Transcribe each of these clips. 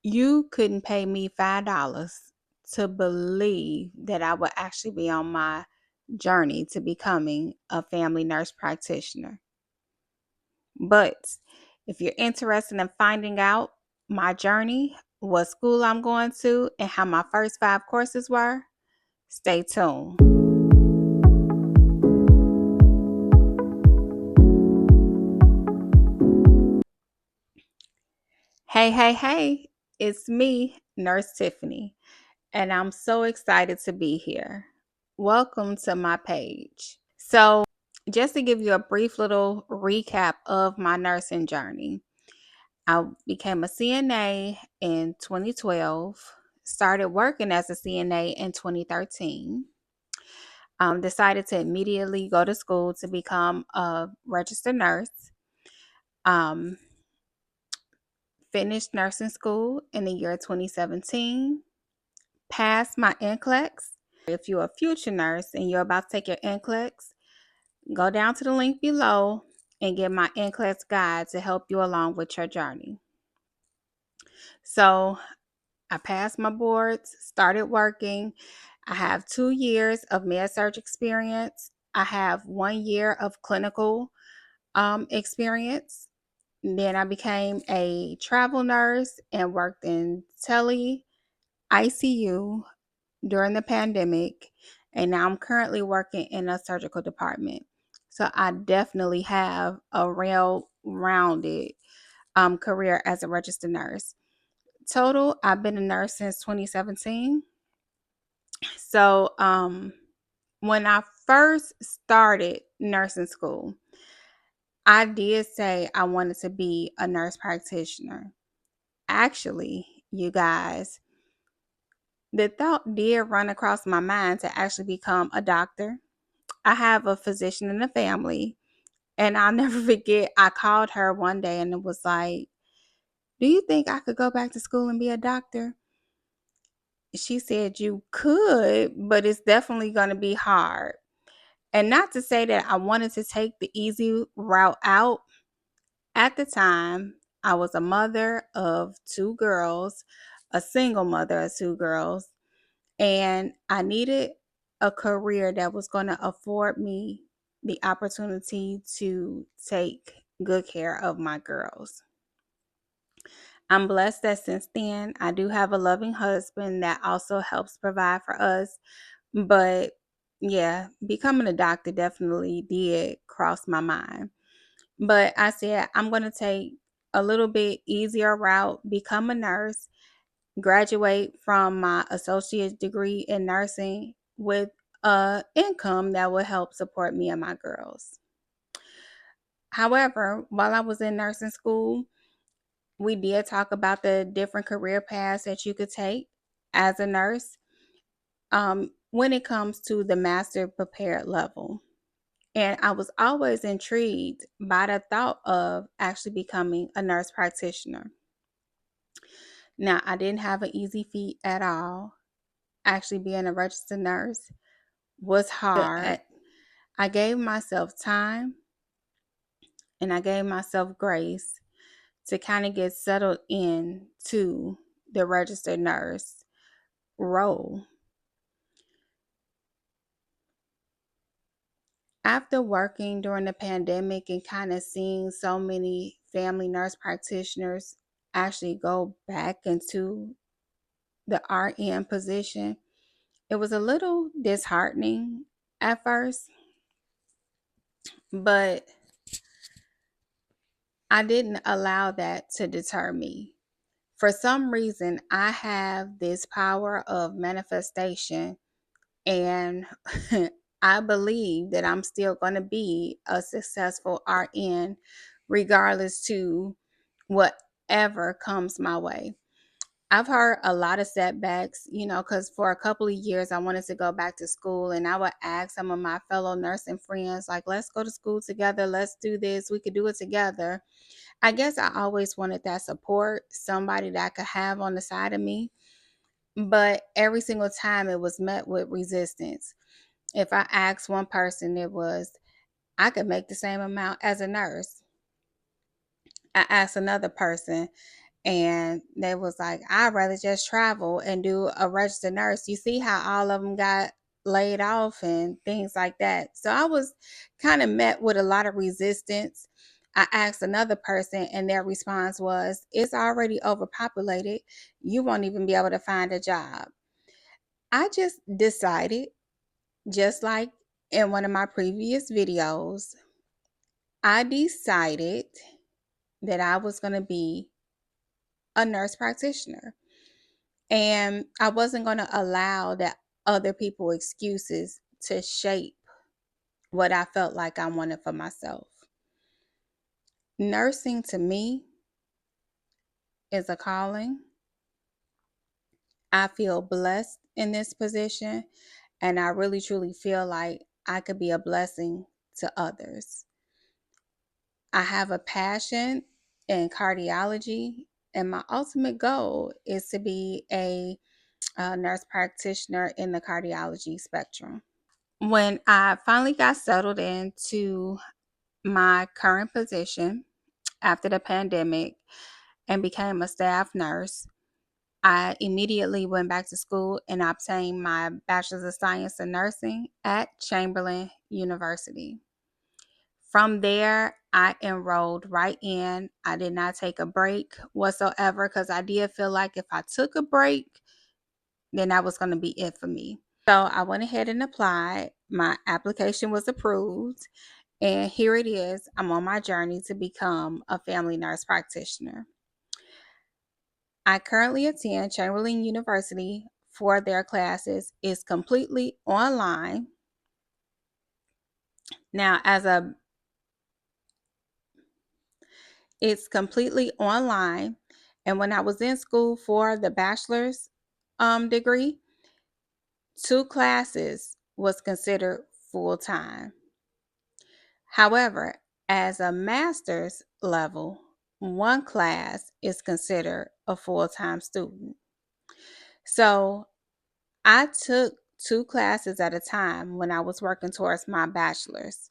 You couldn't pay me $5 to believe that I would actually be on my journey to becoming a family nurse practitioner. But if you're interested in finding out my journey, what school I'm going to, and how my first 5 courses were, stay tuned. Hey, it's me, Nurse Tiffany, and I'm so excited to be here. Welcome to my page. So, just to give you a brief little recap of my nursing journey, I became a CNA in 2012, started working as a CNA in 2013, decided to immediately go to school to become a registered nurse. Um, Finished nursing school in the year 2017, passed my NCLEX. If you're a future nurse and you're about to take your NCLEX, go down to the link below and get my NCLEX guide to help you along with your journey. So I passed my boards, started working. I have 2 years of med-surg experience. I have 1 year of clinical experience. Then I became a travel nurse and worked in tele ICU during the pandemic. And now I'm currently working in a surgical department. So I definitely have a well-rounded career as a registered nurse. Total, I've been a nurse since 2017. So when I first started nursing school, I did say I wanted to be a nurse practitioner. Actually, you guys, the thought did run across my mind to actually become a doctor. I have a physician in the family, and I'll never forget, I called her one day and it was like, "Do you think I could go back to school and be a doctor?" She said, "You could, but it's definitely going to be hard." And not to say that I wanted to take the easy route out. At the time, I was a mother of 2 girls, a single mother of 2 girls, and I needed a career that was going to afford me the opportunity to take good care of my girls. I'm blessed that since then I do have a loving husband that also helps provide for us. But yeah, becoming a doctor definitely did cross my mind. But I said, I'm going to take a little bit easier route, become a nurse, graduate from my associate degree in nursing with a income that will help support me and my girls. However, while I was in nursing school, we did talk about the different career paths that you could take as a nurse when it comes to the master prepared level. And I was always intrigued by the thought of actually becoming a nurse practitioner. Now, I didn't have an easy feat at all. Actually, being a registered nurse was hard. I gave myself time and I gave myself grace to kind of get settled in to the registered nurse role. After working during the pandemic and kind of seeing so many family nurse practitioners actually go back into the RN position, it was a little disheartening at first, but I didn't allow that to deter me. For some reason, I have this power of manifestation, and I believe that I'm still going to be a successful RN regardless to whatever comes my way. I've heard a lot of setbacks, because for a couple of years I wanted to go back to school, and I would ask some of my fellow nursing friends, like, let's go to school together, let's do this, we could do it together. I guess I always wanted that support, somebody that I could have on the side of me. But every single time it was met with resistance. If I asked one person, it was, I could make the same amount as a nurse. I asked another person, And they was like, I'd rather just travel and do a registered nurse. You see how all of them got laid off and things like that. So I was kind of met with a lot of resistance. I asked another person, and their response was, it's already overpopulated. You won't even be able to find a job. I just decided, just like in one of my previous videos, I decided that I was going to be a nurse practitioner. And I wasn't going to allow that other people excuses to shape what I felt like I wanted for myself. Nursing to me is a calling. I feel blessed in this position, and I really truly feel like I could be a blessing to others. I have a passion in cardiology, and my ultimate goal is to be a nurse practitioner in the cardiology spectrum. When I finally got settled into my current position after the pandemic and became a staff nurse, I immediately went back to school and obtained my Bachelor's of Science in Nursing at Chamberlain University. From there, I enrolled right in. I did not take a break whatsoever because I did feel like if I took a break, then that was going to be it for me. So I went ahead and applied. My application was approved. And here it is. I'm on my journey to become a family nurse practitioner. I currently attend Chamberlain University for their classes. It's completely online. Now, it's completely online. And when I was in school for the bachelor's degree, 2 classes was considered full time. However, as a master's level, 1 class is considered a full-time student. So I took 2 classes at a time when I was working towards my bachelor's.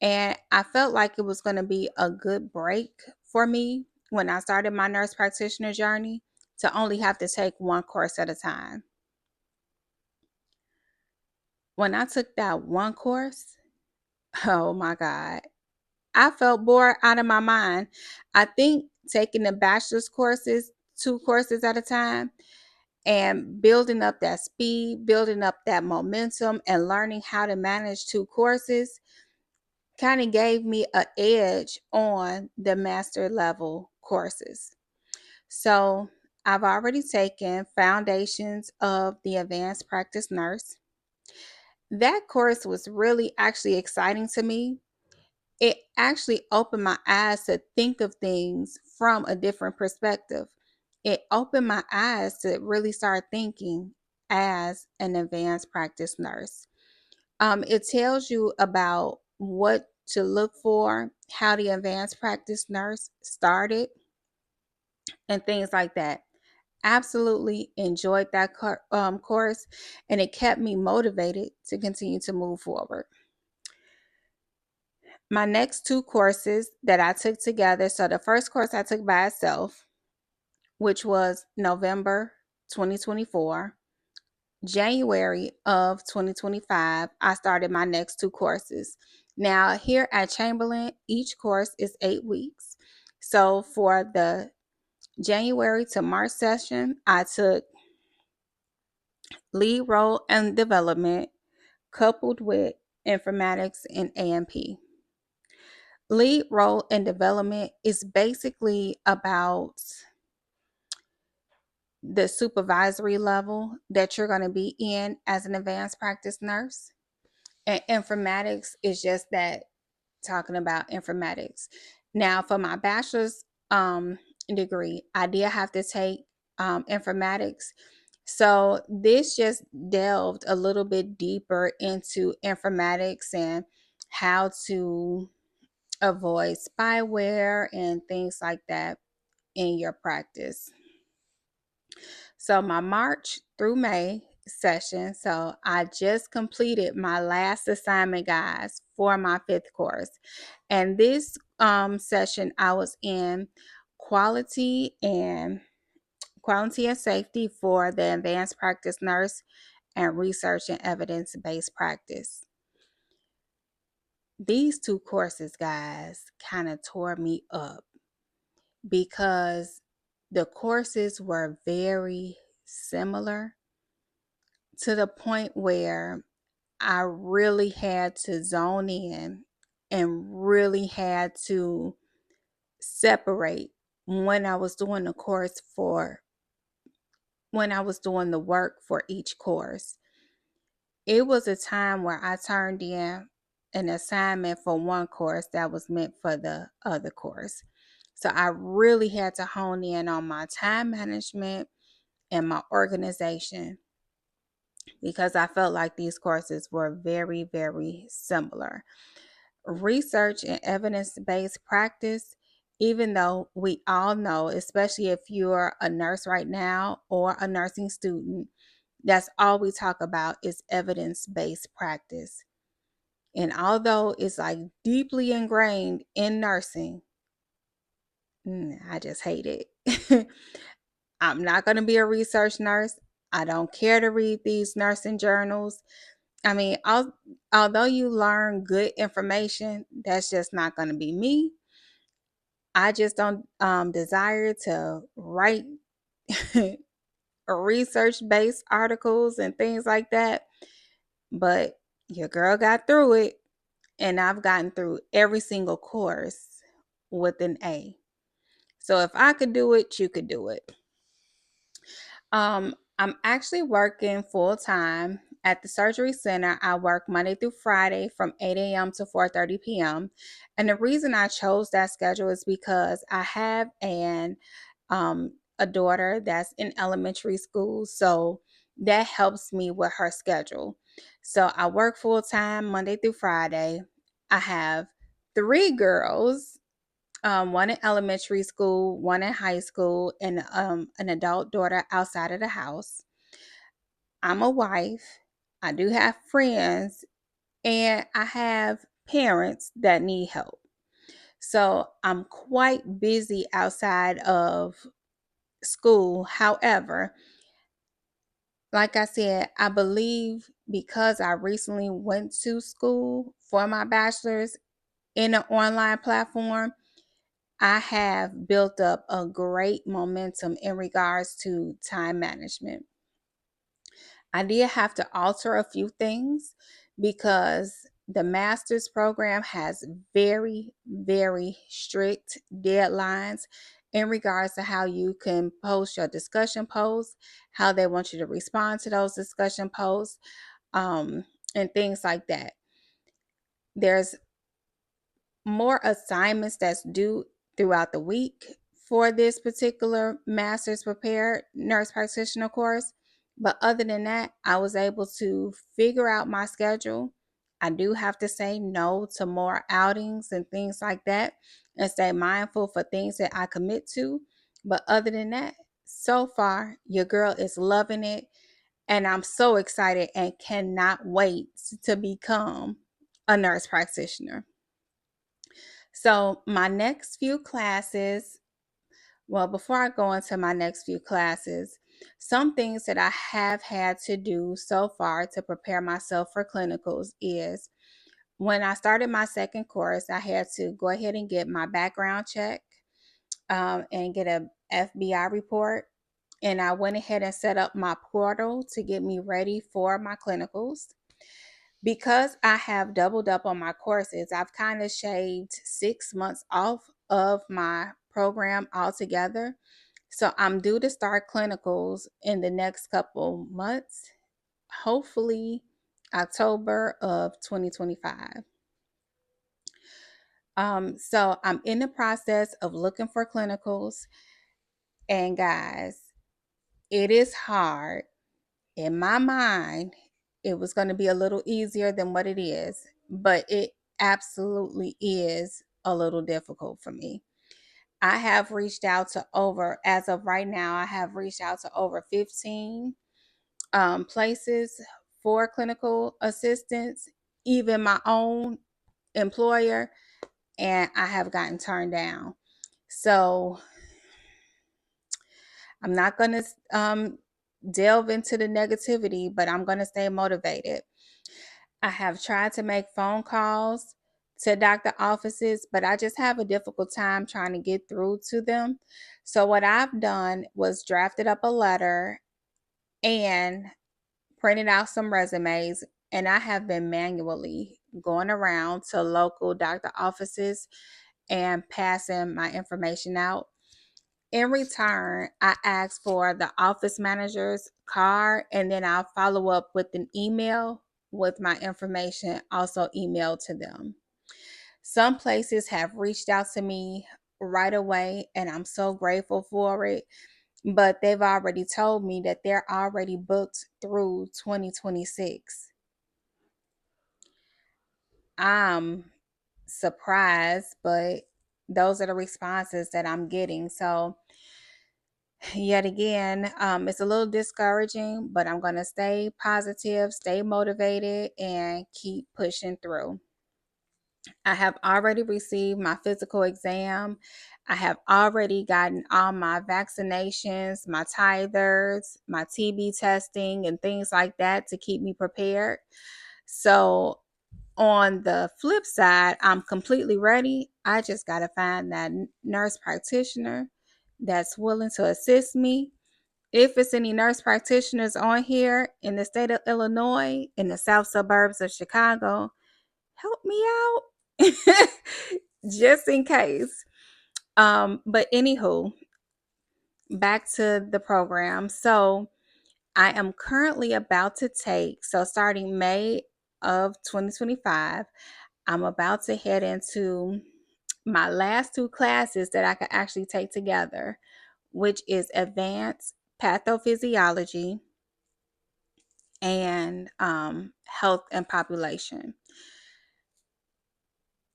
And I felt like it was going to be a good break for me when I started my nurse practitioner journey to only have to take 1 course at a time. When I took that 1 course, oh my God, I felt bored out of my mind. I think taking the bachelor's courses, 2 courses at a time, and building up that speed, building up that momentum, and learning how to manage 2 courses kind of gave me an edge on the master level courses. So I've already taken Foundations of the Advanced Practice Nurse. That course was really actually exciting to me. It actually opened my eyes to think of things from a different perspective. It opened my eyes to really start thinking as an advanced practice nurse. It tells you about what to look for, how the advanced practice nurse started, and things like that. Absolutely enjoyed that course, and it kept me motivated to continue to move forward. My next 2 courses that I took together, so the first course I took by itself, which was November 2024. January of 2025, I started my next 2 courses. Now, here at Chamberlain, each course is 8 weeks. So for the January to March session, I took lead role and development coupled with informatics and A&P. Lead role and development is basically about the supervisory level that you're going to be in as an advanced practice nurse. And informatics is just that, talking about informatics. Now, for my bachelor's degree, I did have to take informatics. So this just delved a little bit deeper into informatics and how to avoid spyware and things like that in your practice. So my March through May session, so I just completed my last assignment, guys, for my 5th course. And this session I was in quality and safety for the advanced practice nurse and research and evidence-based practice. These two courses, guys, kind of tore me up because the courses were very similar to the point where I really had to zone in and really had to separate when I was doing the course for when I was doing the work for each course. It was a time where I turned in an assignment for one course that was meant for the other course. So I really had to hone in on my time management and my organization because I felt like these courses were very, very similar. Research and evidence-based practice, even though we all know, especially if you're a nurse right now or a nursing student, that's all we talk about is evidence-based practice. And although it's like deeply ingrained in nursing, I just hate it. I'm not going to be a research nurse. I don't care to read these nursing journals. I mean, although you learn good information, that's just not going to be me. I just don't desire to write research-based articles and things like that. But your girl got through it, and I've gotten through every single course with an A. So if I could do it, you could do it. I'm actually working full time at the surgery center. I work Monday through Friday from 8 a.m. to 4:30 p.m. And the reason I chose that schedule is because I have a daughter that's in elementary school, so that helps me with her schedule. So I work full time Monday through Friday. I have three girls, one in elementary school, one in high school, and an adult daughter outside of the house. I'm a wife. I do have friends, and I have parents that need help. So I'm quite busy outside of school. However, like I said, I believe because I recently went to school for my bachelor's in an online platform, I have built up a great momentum in regards to time management. I did have to alter a few things because the master's program has very, very strict deadlines in regards to how you can post your discussion posts, how they want you to respond to those discussion posts, and things like that. There's more assignments that's due throughout the week for this particular master's prepared nurse practitioner course. But other than that, I was able to figure out my schedule. I do have to say no to more outings and things like that and stay mindful for things that I commit to. But other than that, so far, your girl is loving it. And I'm so excited and cannot wait to become a nurse practitioner. So, my next few classes, well, before I go into my next few classes, some things that I have had to do so far to prepare myself for clinicals is when I started my second course, I had to go ahead and get my background check and get a FBI report. And I went ahead and set up my portal to get me ready for my clinicals. Because I have doubled up on my courses, I've kind of shaved 6 months off of my program altogether. So I'm due to start clinicals in the next couple months, hopefully October of 2025. So I'm in the process of looking for clinicals. And guys, it is hard. In my mind, it was going to be a little easier than what it is, but it absolutely is a little difficult for me. I have reached out to as of right now, I have reached out to over 15 places for clinical assistance, even my own employer, and I have gotten turned down. So I'm not going to delve into the negativity, but I'm going to stay motivated. I have tried to make phone calls to doctor offices, but I just have a difficult time trying to get through to them. So, what I've done was drafted up a letter and printed out some resumes, and I have been manually going around to local doctor offices and passing my information out. In return, I ask for the office manager's card, and then I'll follow up with an email with my information also emailed to them. Some places have reached out to me right away, and I'm so grateful for it. But they've already told me that they're already booked through 2026. I'm surprised, but those are the responses that I'm getting. So, yet again, it's a little discouraging, but I'm going to stay positive, stay motivated, and keep pushing through. I have already received my physical exam. I have already gotten all my vaccinations, my tithers, my TB testing, and things like that to keep me prepared. So, on the flip side, I'm completely ready. I just got to find that nurse practitioner that's willing to assist me. If it's any nurse practitioners on here in the state of Illinois, in the south suburbs of Chicago, help me out just in case. But anywho, back to the program. So I am currently about to take, so starting May of 2025, I'm about to head into my last two classes that I could actually take together, which is advanced pathophysiology and health and population.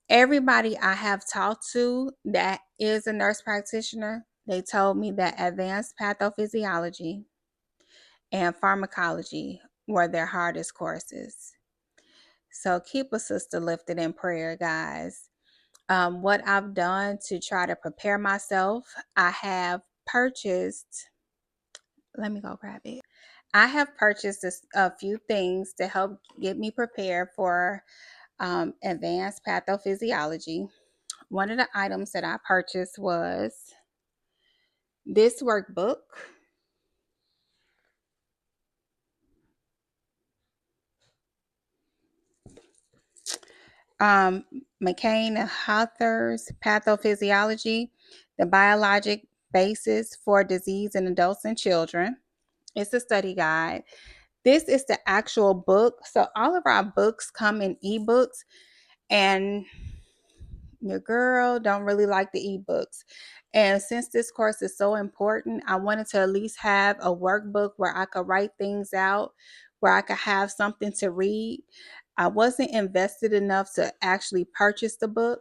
Everybody I have talked to that is a nurse practitioner, they told me that advanced pathophysiology and pharmacology were their hardest courses. So keep a sister lifted in prayer, guys. What I've done to try to prepare myself, I have purchased, let me go grab it. I have purchased a few things to help get me prepared for advanced pathophysiology. One of the items that I purchased was this workbook. Um, McCain and Hawthorne's Pathophysiology, the biologic basis for disease in adults and children. It's a study guide. This is the actual book. So all of our books come in ebooks, and your girl don't really like the ebooks. And since this course is so important, I wanted to at least have a workbook where I could write things out, where I could have something to read. I wasn't invested enough to actually purchase the book,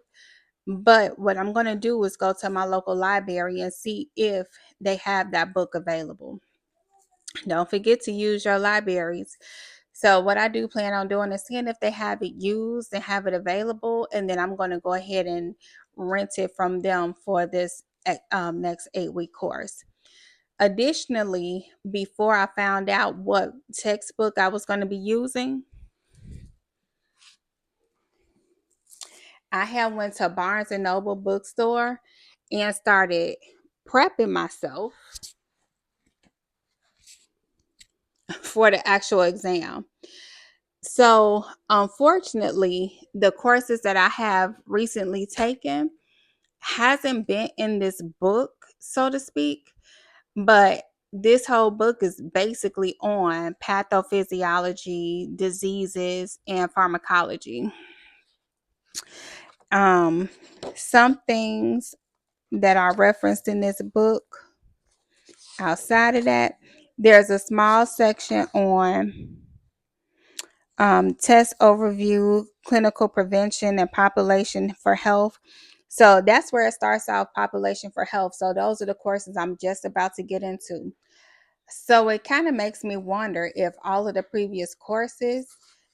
but what I'm going to do is go to my local library and see if they have that book available. Don't forget to use your libraries. So what I do plan on doing is seeing if they have it used and have it available, and then I'm going to go ahead and rent it from them for this next 8-week course. Additionally, before I found out what textbook I was going to be using, I had went to Barnes and Noble bookstore and started prepping myself for the actual exam. So, unfortunately, the courses that I have recently taken hasn't been in this book, so to speak, but this whole book is basically on pathophysiology, diseases, and pharmacology. Um, some things that are referenced in this book outside of that, there's a small section on test overview, clinical prevention, and population for health. So that's where it starts off, population for health. So those are the courses I'm just about to get into. So it kind of makes me wonder if all of the previous courses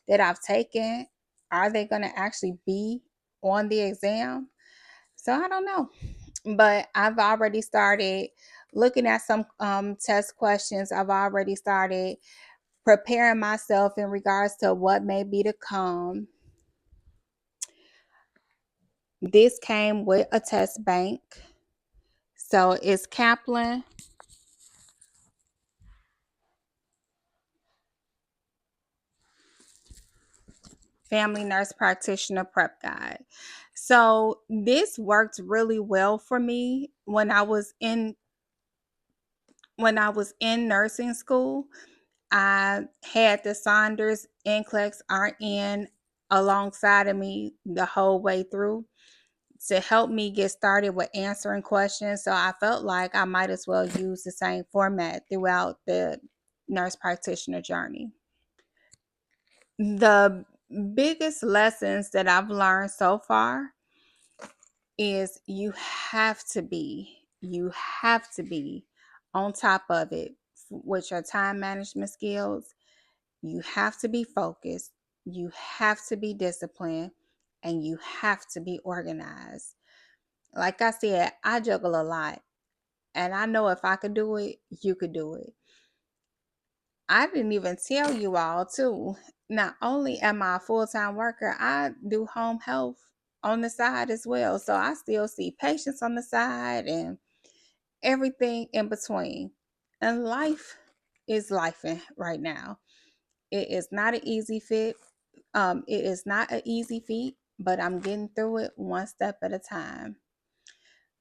that I've taken, are they going to actually be on the exam? So I don't know. But I've already started looking at some test questions. I've already started preparing myself in regards to what may be to come. This came with a test bank. So it's Kaplan Family Nurse Practitioner Prep Guide. So this worked really well for me when I was in nursing school. I had the Saunders NCLEX RN alongside of me the whole way through to help me get started with answering questions. So I felt like I might as well use the same format throughout the nurse practitioner journey. The biggest lessons that I've learned so far is you have to be on top of it with your time management skills. You have to be focused, you have to be disciplined, and you have to be organized. Like I said, I juggle a lot, and I know if I could do it, you could do it. I didn't even tell you all too. Not only am I a full-time worker, I do home health on the side as well. So I still see patients on the side and everything in between. And life is lifing right now. It is not an easy fit. It is not an easy feat, but I'm getting through it one step at a time.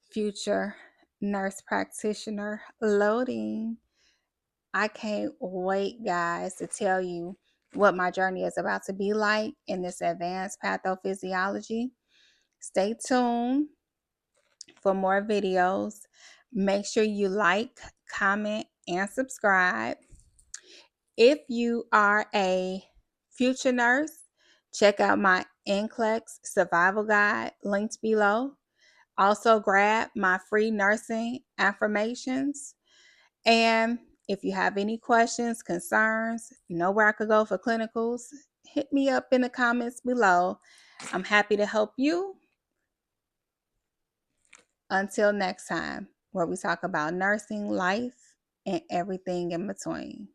Future nurse practitioner loading. I can't wait, guys, to tell you what my journey is about to be like in this advanced pathophysiology. Stay tuned for more videos. Make sure you like, comment, and subscribe. If you are a future nurse, check out my NCLEX survival guide linked below. Also, grab my free nursing affirmations. And if you have any questions, concerns, know where I could go for clinicals, hit me up in the comments below. I'm happy to help you. Until next time, where we talk about nursing, life, and everything in between.